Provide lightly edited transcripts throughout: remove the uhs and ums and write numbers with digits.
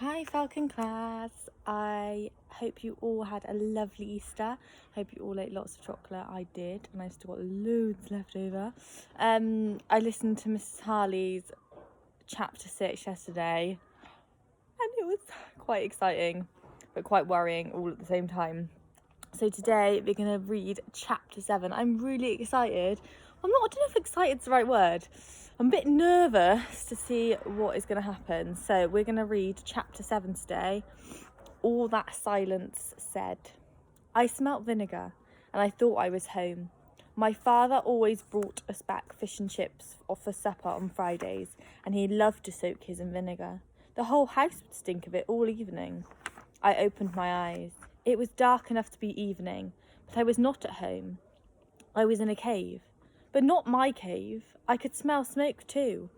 Hi Falcon class, I hope you all had a lovely Easter. Hope you all ate lots of chocolate. I did, and I still got loads left over. I listened to Mrs. Harley's chapter 6 yesterday, and it was quite exciting but quite worrying all at the same time. So today we're going to read chapter 7. I'm really excited. I don't know if excited's the right word. I'm a bit nervous to see what is going to happen. So we're going to read chapter 7 today. All that silence said. I smelt vinegar and I thought I was home. My father always brought us back fish and chips for supper on Fridays, and he loved to soak his in vinegar. The whole house would stink of it all evening. I opened my eyes. It was dark enough to be evening, but I was not at home. I was in a cave, but not my cave. I could smell smoke too.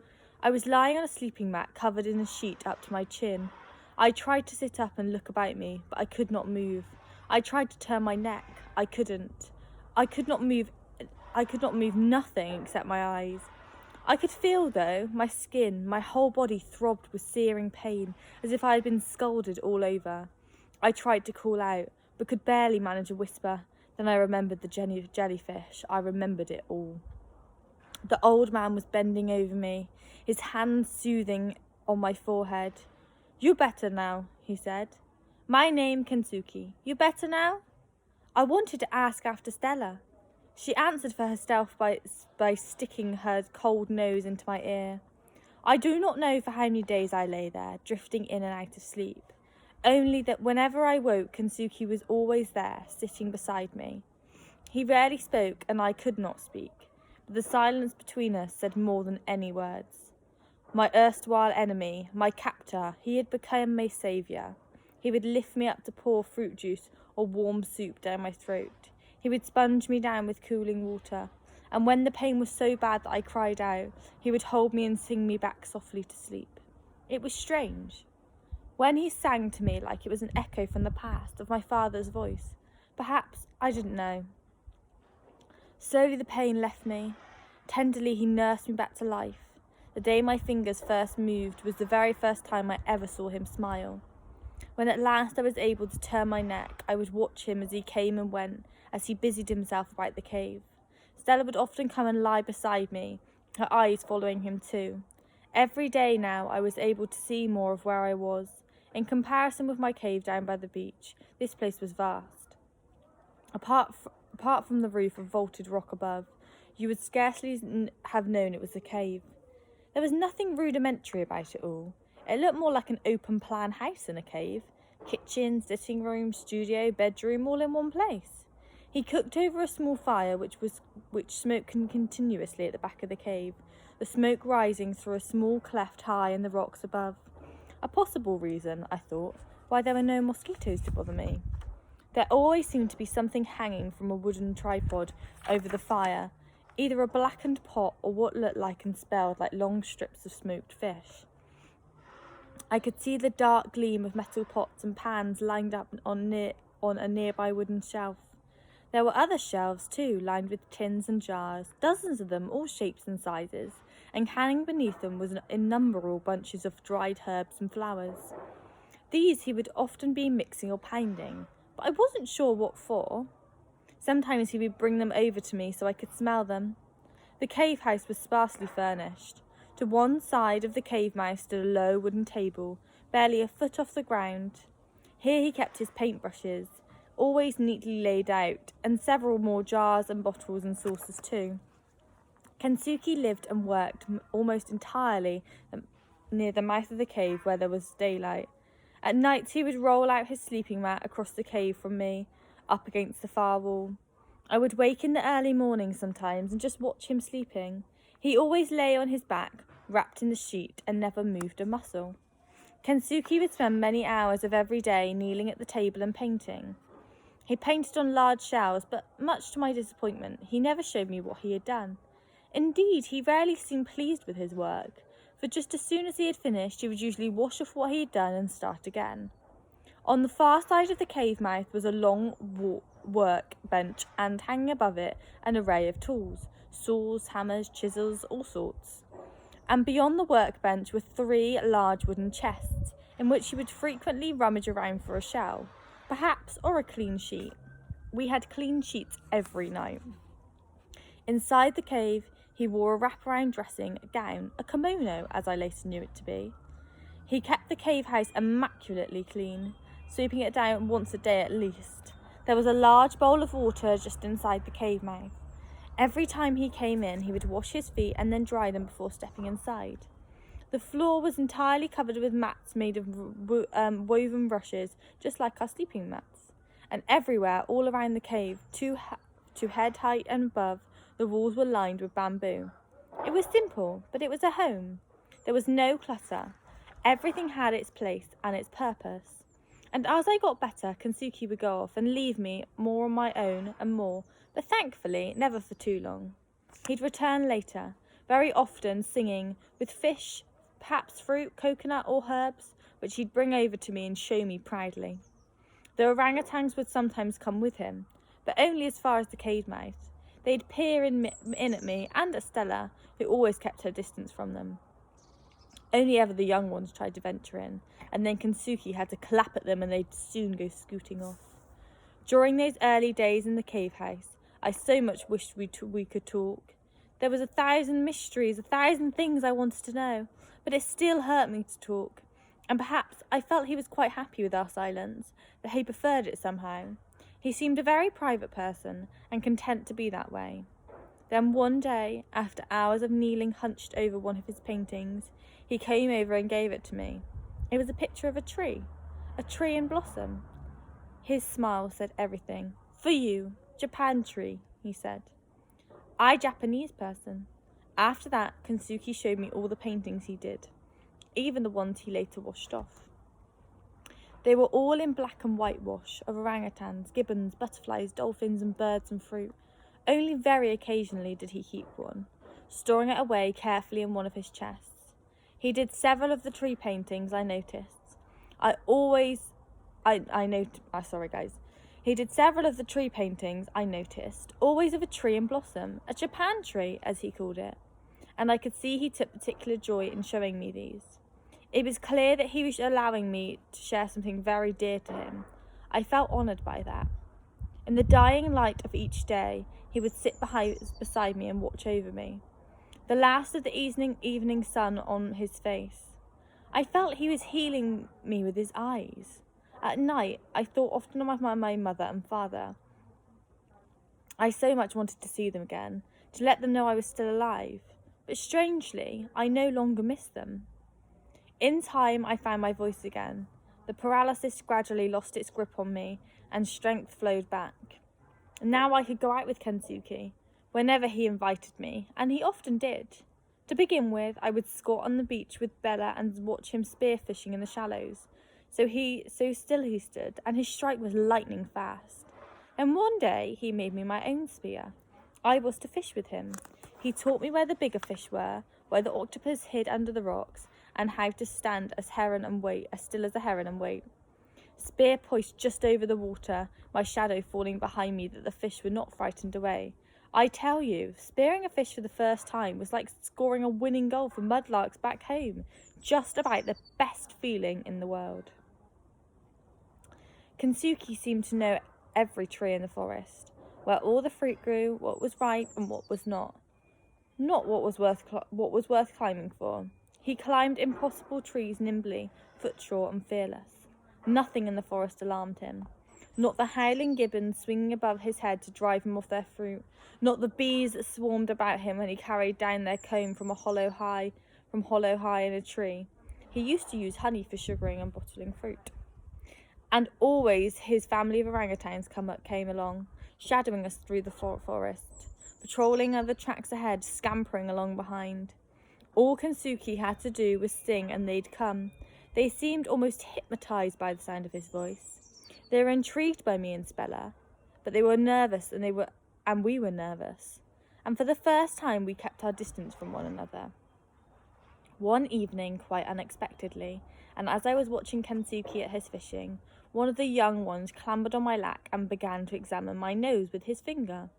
I was lying on a sleeping mat covered in a sheet up to my chin. I tried to sit up and look about me, but I could not move. I tried to turn my neck. I couldn't. I could not move nothing except my eyes. I could feel, though, my skin, my whole body throbbed with searing pain, as if I had been scalded all over. I tried to call out, but could barely manage a whisper. Then I remembered the jellyfish. I remembered it all. The old man was bending over me, his hands soothing on my forehead. "You better now," he said. "My name Kensuke. You better now?" I wanted to ask after Stella. She answered for herself by sticking her cold nose into my ear. I do not know for how many days I lay there, drifting in and out of sleep. Only that whenever I woke, Kensuke was always there, sitting beside me. He rarely spoke, and I could not speak, but the silence between us said more than any words. My erstwhile enemy, my captor, he had become my saviour. He would lift me up to pour fruit juice or warm soup down my throat. He would sponge me down with cooling water, and when the pain was so bad that I cried out, he would hold me and sing me back softly to sleep. It was strange. When he sang to me like it was an echo from the past of my father's voice, perhaps, I didn't know. Slowly the pain left me. Tenderly he nursed me back to life. The day my fingers first moved was the very first time I ever saw him smile. When at last I was able to turn my neck, I would watch him as he came and went, as he busied himself about the cave. Stella would often come and lie beside me, her eyes following him too. Every day now I was able to see more of where I was. In comparison with my cave down by the beach, this place was vast. Apart from the roof of vaulted rock above, you would scarcely have known it was a cave. There was nothing rudimentary about it all. It looked more like an open-plan house than a cave. Kitchen, sitting room, studio, bedroom, all in one place. He cooked over a small fire which smoked continuously at the back of the cave, the smoke rising through a small cleft high in the rocks above. A possible reason, I thought, why there were no mosquitoes to bother me. There always seemed to be something hanging from a wooden tripod over the fire, either a blackened pot or what looked like and smelled like long strips of smoked fish. I could see the dark gleam of metal pots and pans lined up on a nearby wooden shelf. There were other shelves too, lined with tins and jars, dozens of them, all shapes and sizes, and hanging beneath them was innumerable bunches of dried herbs and flowers. These he would often be mixing or pounding, but I wasn't sure what for. Sometimes he would bring them over to me so I could smell them. The cave house was sparsely furnished. To one side of the cave mouth stood a low wooden table, barely a foot off the ground. Here he kept his paintbrushes, always neatly laid out, and several more jars and bottles and saucers too. Kensuke lived and worked almost entirely near the mouth of the cave where there was daylight. At nights he would roll out his sleeping mat across the cave from me, up against the far wall. I would wake in the early morning sometimes and just watch him sleeping. He always lay on his back, wrapped in the sheet, and never moved a muscle. Kensuke would spend many hours of every day kneeling at the table and painting. He painted on large shells, but much to my disappointment, he never showed me what he had done. Indeed, he rarely seemed pleased with his work, for just as soon as he had finished, he would usually wash off what he had done and start again. On the far side of the cave mouth was a long work bench, and hanging above it, an array of tools, saws, hammers, chisels, all sorts. And beyond the workbench were 3 large wooden chests, in which he would frequently rummage around for a shell, perhaps, or a clean sheet. We had clean sheets every night. Inside the cave, he wore a wraparound dressing gown, a kimono, as I later knew it to be. He kept the cave house immaculately clean, sweeping it down once a day at least. There was a large bowl of water just inside the cave mouth. Every time he came in, he would wash his feet and then dry them before stepping inside. The floor was entirely covered with mats made of woven rushes, just like our sleeping mats. And everywhere, all around the cave, to head height and above, the walls were lined with bamboo. It was simple, but it was a home. There was no clutter. Everything had its place and its purpose. And as I got better, Kensuke would go off and leave me more on my own and more, but thankfully never for too long. He'd return later, very often singing, with fish, perhaps fruit, coconut or herbs, which he'd bring over to me and show me proudly. The orangutans would sometimes come with him, but only as far as the cave mouth. They'd peer in at me and at Stella, who always kept her distance from them. Only ever the young ones tried to venture in, and then Kensuke had to clap at them and they'd soon go scooting off. During those early days in the cave house, I so much wished we could talk. There was 1,000 mysteries, 1,000 things I wanted to know, but it still hurt me to talk. And perhaps I felt he was quite happy with our silence, that he preferred it somehow. He seemed a very private person and content to be that way. Then one day, after hours of kneeling hunched over one of his paintings, he came over and gave it to me. It was a picture of a tree in blossom. His smile said everything. "For you, Japan tree," he said. "I Japanese person." After that, Kensuke showed me all the paintings he did, even the ones he later washed off. They were all in black and white wash of orangutans, gibbons, butterflies, dolphins and birds and fruit. Only very occasionally did he keep one, storing it away carefully in one of his chests. He did several of the tree paintings I noticed. He did several of the tree paintings I noticed, always of a tree in blossom, a Japan tree, as he called it, and I could see he took particular joy in showing me these. It was clear that he was allowing me to share something very dear to him. I felt honoured by that. In the dying light of each day, he would sit beside me and watch over me, the last of the evening sun on his face. I felt he was healing me with his eyes. At night, I thought often of my mother and father. I so much wanted to see them again, to let them know I was still alive. But strangely, I no longer missed them. In time, I found my voice again. The paralysis gradually lost its grip on me, and strength flowed back. Now I could go out with Kensuke, whenever he invited me, and he often did. To begin with, I would squat on the beach with Bella and watch him spearfishing in the shallows. So still he stood, and his strike was lightning fast. And one day he made me my own spear. I was to fish with him. He taught me where the bigger fish were, where the octopus hid under the rocks, and how to stand as still as a heron and wait. Spear poised just over the water, my shadow falling behind me that the fish were not frightened away. I tell you, spearing a fish for the first time was like scoring a winning goal for mudlarks back home. Just about the best feeling in the world. Kensuke seemed to know every tree in the forest, where all the fruit grew, what was ripe and what was not what was worth climbing for. He climbed impossible trees nimbly, footsure and fearless. Nothing in the forest alarmed him. Not the howling gibbons swinging above his head to drive him off their fruit. Not the bees that swarmed about him when he carried down their comb from hollow high in a tree. He used to use honey for sugaring and bottling fruit. And always his family of orangutans came along, shadowing us through the forest, patrolling other tracks ahead, scampering along behind. All Kensuke had to do was sing and they'd come. They seemed almost hypnotised by the sound of his voice. They were intrigued by me and Spella, but they were nervous and we were nervous. And for the first time we kept our distance from one another. One evening, quite unexpectedly, and as I was watching Kensuke at his fishing, one of the young ones clambered on my lap and began to examine my nose with his finger.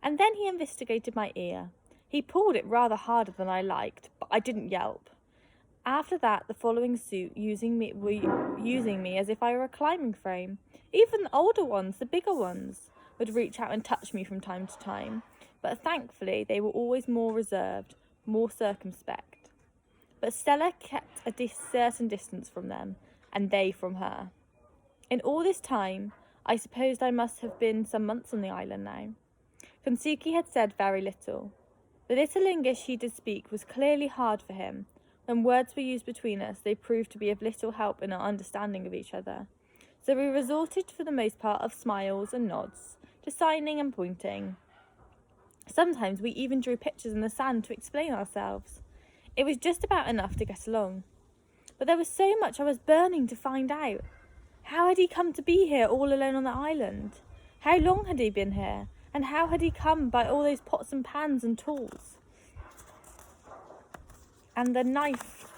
And then he investigated my ear. He pulled it rather harder than I liked, but I didn't yelp. After that, the following suit were using me as if I were a climbing frame. Even the older ones, the bigger ones, would reach out and touch me from time to time, but thankfully they were always more reserved, more circumspect. But Stella kept a certain distance from them, and they from her. In all this time, I supposed I must have been some months on the island now. Kensuke had said very little. The little English he did speak was clearly hard for him. When words were used between us, they proved to be of little help in our understanding of each other. So we resorted for the most part of smiles and nods, to signing and pointing. Sometimes we even drew pictures in the sand to explain ourselves. It was just about enough to get along. But there was so much I was burning to find out. How had he come to be here all alone on the island? How long had he been here? And how had he come by all those pots and pans and tools? And the knife,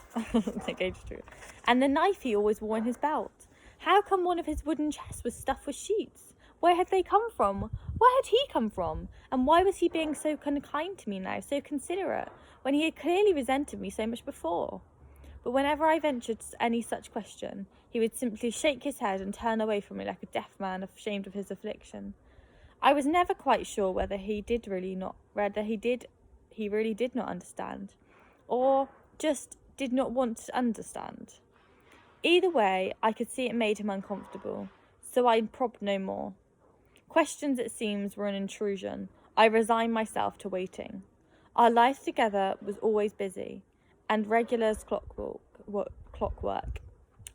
and the knife he always wore in his belt. How come one of his wooden chests was stuffed with sheets? Where had they come from? Where had he come from? And why was he being so kind to me now, so considerate, when he had clearly resented me so much before? But whenever I ventured any such question, he would simply shake his head and turn away from me like a deaf man ashamed of his affliction. I was never quite sure whether he really did not understand, or just did not want to understand. Either way, I could see it made him uncomfortable, so I probed no more. Questions, it seems, were an intrusion. I resigned myself to waiting. Our life together was always busy, and regular as clockwork.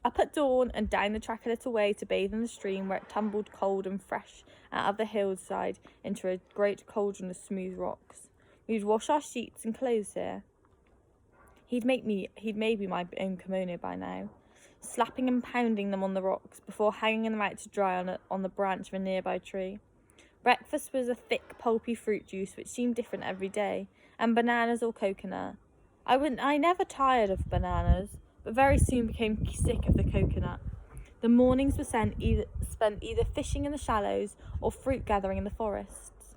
Up at dawn and down the track a little way to bathe in the stream where it tumbled cold and fresh out of the hillside into a great cauldron of smooth rocks. We'd wash our sheets and clothes here. He'd made me my own kimono by now, slapping and pounding them on the rocks before hanging them out to dry on the branch of a nearby tree. Breakfast was a thick, pulpy fruit juice which seemed different every day, and bananas or coconut. I never tired of bananas, but very soon became sick of the coconut. The mornings were spent either fishing in the shallows or fruit gathering in the forests.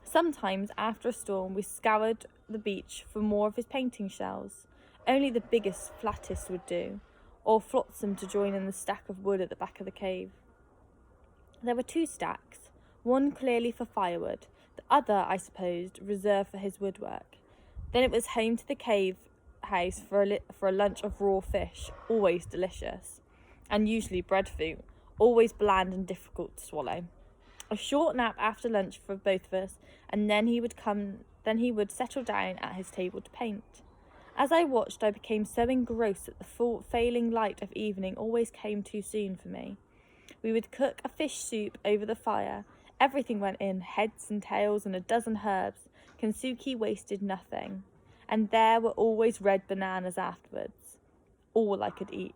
Sometimes, after a storm, we scoured the beach for more of his painting shells. Only the biggest, flattest would do, or flotsam to join in the stack of wood at the back of the cave. There were 2 stacks, one clearly for firewood, the other, I supposed, reserved for his woodwork. Then it was home to the cave house for a lunch of raw fish, always delicious, and usually breadfruit, always bland and difficult to swallow. A short nap after lunch for both of us, and then he would settle down at his table to paint. As I watched, I became so engrossed that the full failing light of evening always came too soon for me. We would cook a fish soup over the fire. Everything went in, heads and tails and a dozen herbs. Kensuke wasted nothing. And there were always red bananas afterwards. All I could eat.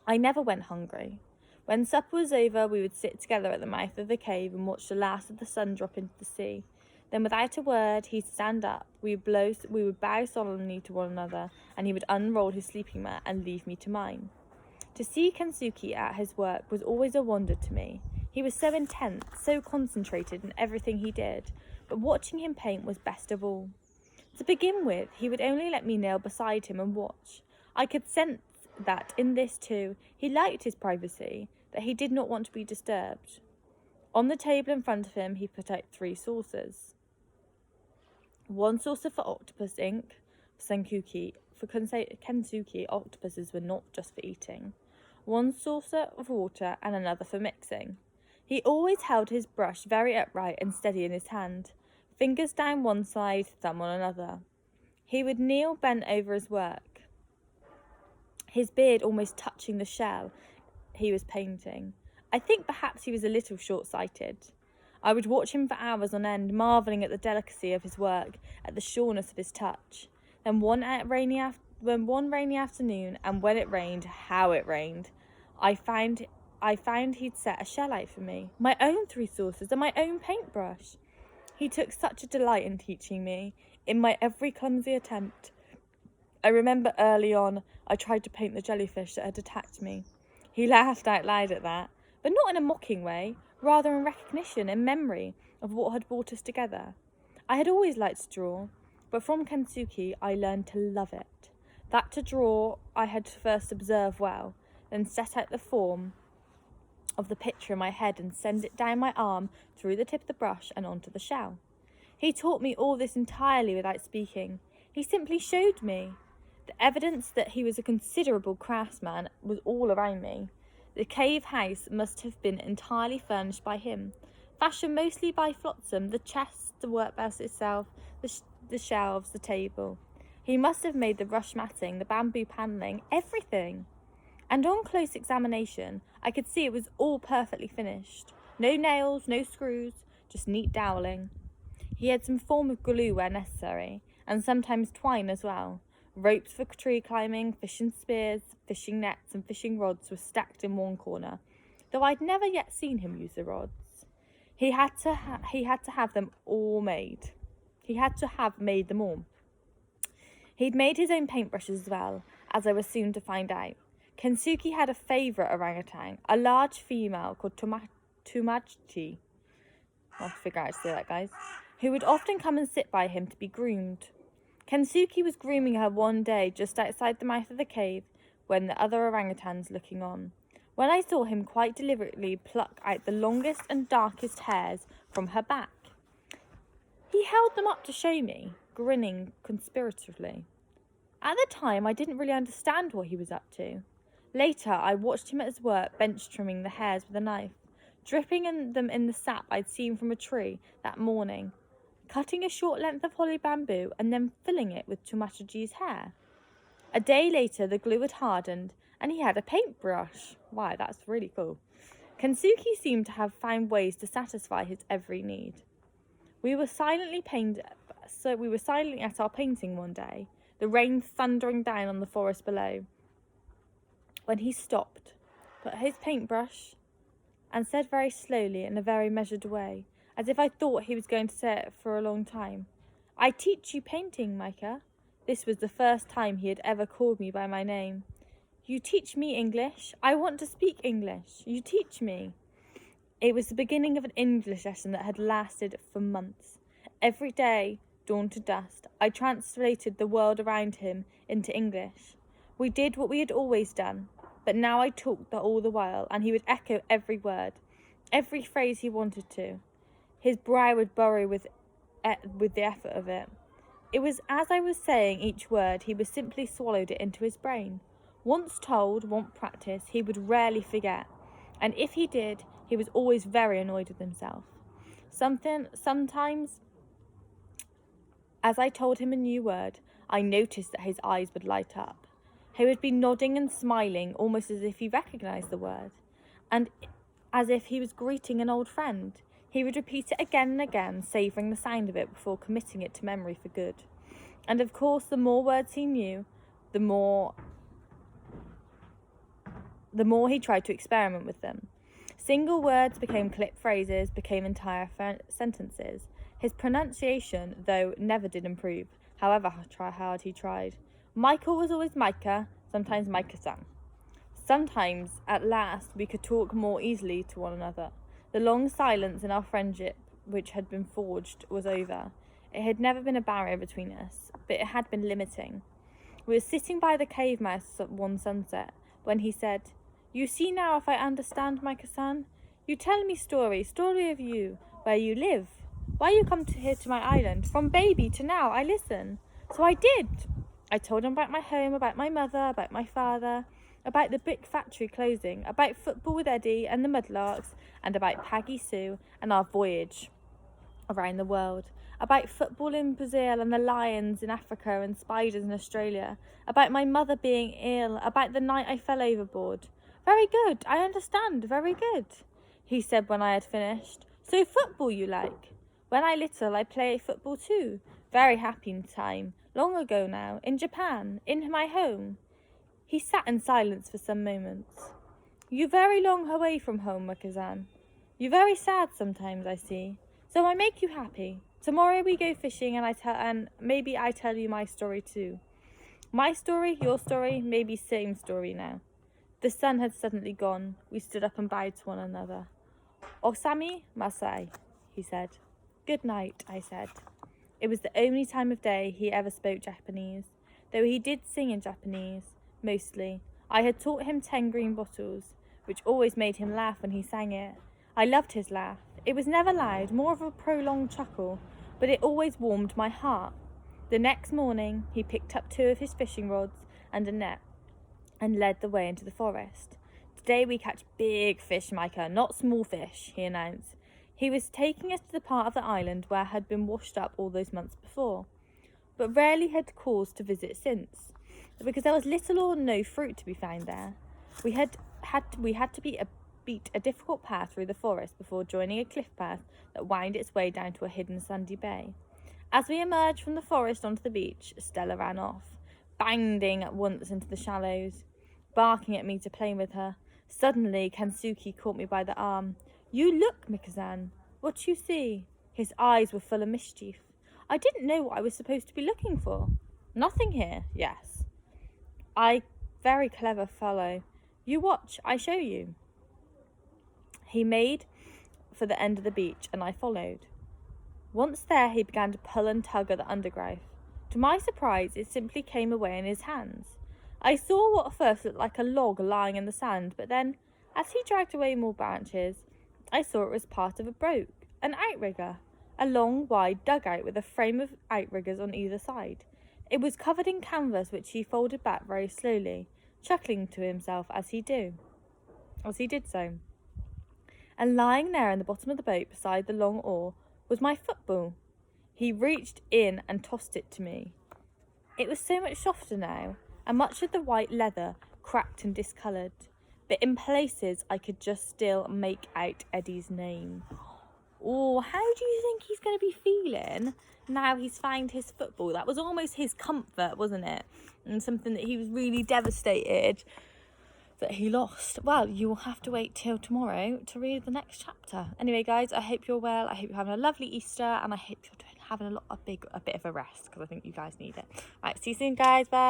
I never went hungry. When supper was over, we would sit together at the mouth of the cave and watch the last of the sun drop into the sea. Then without a word, he'd stand up, we would bow solemnly to one another, and he would unroll his sleeping mat and leave me to mine. To see Kensuke at his work was always a wonder to me. He was so intense, so concentrated in everything he did, but watching him paint was best of all. To begin with, he would only let me kneel beside him and watch. I could sense that in this too, he liked his privacy, that he did not want to be disturbed. On the table in front of him, he put out 3 saucers. 1 saucer for octopus ink, for Kensuke, octopuses were not just for eating. 1 saucer of water and another for mixing. He always held his brush very upright and steady in his hand, fingers down one side, thumb on another. He would kneel bent over his work, his beard almost touching the shell he was painting. I think perhaps he was a little short-sighted. I would watch him for hours on end, marvelling at the delicacy of his work, at the sureness of his touch. Then one rainy afternoon, and when it rained, how it rained, I found he'd set a shell out for me, my own 3 saucers and my own paintbrush. He took such a delight in teaching me, in my every clumsy attempt. I remember early on I tried to paint the jellyfish that had attacked me. He laughed out loud at that, but not in a mocking way, rather in recognition and memory of what had brought us together. I had always liked to draw, but from Kensuke I learned to love it. that to draw I had to first observe well, then set out the form of the picture in my head and send it down my arm through the tip of the brush and onto the shell. He taught me all this entirely without speaking. He simply showed me. The evidence that he was a considerable craftsman was all around me. The cave house must have been entirely furnished by him, fashioned mostly by Flotsam, the chest, the workhouse itself, the shelves, the table. He must have made the rush matting, the bamboo panelling, everything. And on close examination, I could see it was all perfectly finished. No nails, no screws, just neat doweling. He had some form of glue where necessary, and sometimes twine as well. Ropes for tree climbing, fishing spears, fishing nets and fishing rods were stacked in one corner, though I'd never yet seen him use the rods. He had to have them all made. He had to have made them all. He'd made his own paintbrushes as well, as I was soon to find out. Kensuke had a favourite orangutan, a large female called Tumachi. I'll figure out how to say that, guys. Who would often come and sit by him to be groomed. Kensuke was grooming her one day just outside the mouth of the cave when the other orangutans looking on, when I saw him quite deliberately pluck out the longest and darkest hairs from her back. He held them up to show me, grinning conspiratively. At the time, I didn't really understand what he was up to. Later, I watched him at his work bench trimming the hairs with a knife, dripping them in the sap I'd seen from a tree that morning, cutting a short length of holly bamboo and then filling it with Tumachi's hair. A day later, the glue had hardened and he had a paintbrush. Wow, that's really cool. Kensuke seemed to have found ways to satisfy his every need. We were silently at our painting one day, the rain thundering down on the forest below, when he stopped, put his paintbrush, and said very slowly in a very measured way, as if I thought he was going to say it for a long time, "I teach you painting, Micah." This was the first time he had ever called me by my name. "You teach me English. I want to speak English. You teach me." It was the beginning of an English lesson that had lasted for months. Every day, dawn to dusk, I translated the world around him into English. We did what we had always done, but now I talked all the while, and he would echo every word, every phrase he wanted to. His brow would burrow with the effort of it. It was as I was saying each word, he was simply swallowed it into his brain. Once told, once practiced, he would rarely forget, and if he did, he was always very annoyed with himself. Sometimes, as I told him a new word, I noticed that his eyes would light up. He would be nodding and smiling, almost as if he recognised the word, and as if he was greeting an old friend. He would repeat it again and again, savouring the sound of it before committing it to memory for good. And of course, the more words he knew, the more he tried to experiment with them. Single words became clipped phrases, became entire sentences. His pronunciation, though, never did improve, however hard he tried. Michael was always Micah, sometimes Micah-san. Sometimes, at last, we could talk more easily to one another. The long silence in our friendship, which had been forged, was over. It had never been a barrier between us, but it had been limiting. We were sitting by the cave mouth one sunset, when he said, "You see now if I understand, Micah-san. You tell me story of you, where you live. Why you come here to my island, from baby to now, I listen." So I did. I told him about my home, about my mother, about my father, about the brick factory closing, about football with Eddie and the Mudlarks, and about Peggy Sue and our voyage around the world, about football in Brazil and the lions in Africa and spiders in Australia, about my mother being ill, about the night I fell overboard. "Very good, I understand, very good," he said when I had finished. "So football you like?" "When I little, I play football too. Very happy time, long ago now, in Japan, in my home." He sat in silence for some moments. "You very long away from home, Micah-san. You very sad sometimes, I see. So I make you happy. Tomorrow we go fishing and maybe I tell you my story too. My story, your story, maybe same story now." The sun had suddenly gone. We stood up and bowed to one another. "Osami Masai," he said. "Good night," I said. It was the only time of day he ever spoke Japanese. though he did sing in Japanese, mostly. I had taught him 10 green bottles, which always made him laugh when he sang it. I loved his laugh. It was never loud, more of a prolonged chuckle, but it always warmed my heart. The next morning, he picked up 2 of his fishing rods and a net and led the way into the forest. Today we catch big fish, Micah, not small fish, he announced. He was taking us to the part of the island where had been washed up all those months before, but rarely had cause to visit since, because there was little or no fruit to be found there. We had to beat a difficult path through the forest before joining a cliff path that wound its way down to a hidden sandy bay. As we emerged from the forest onto the beach, Stella ran off, bounding at once into the shallows, barking at me to play with her. Suddenly, Kensuke caught me by the arm. "You look, Mikazan. What you see?" His eyes were full of mischief. I didn't know what I was supposed to be looking for. "Nothing here, yes." Very clever fellow. You watch, I show you. He made for the end of the beach, and I followed. Once there, he began to pull and tug at the undergrowth. To my surprise, it simply came away in his hands. I saw what at first looked like a log lying in the sand, but then, as he dragged away more branches, I saw it was part of a boat, an outrigger, a long, wide dugout with a frame of outriggers on either side. It was covered in canvas, which he folded back very slowly, chuckling to himself as he did so. And lying there in the bottom of the boat beside the long oar was my football. He reached in and tossed it to me. It was so much softer now, and much of the white leather cracked and discoloured, but in places I could just still make out Eddie's name. Oh, how do you think he's going to be feeling now he's found his football? That was almost his comfort, wasn't it? And something that he was really devastated that he lost. Well, you will have to wait till tomorrow to read the next chapter. Anyway, guys, I hope you're well. I hope you're having a lovely Easter, and I hope you're having a bit of a rest, because I think you guys need it. Right, see you soon, guys. Bye.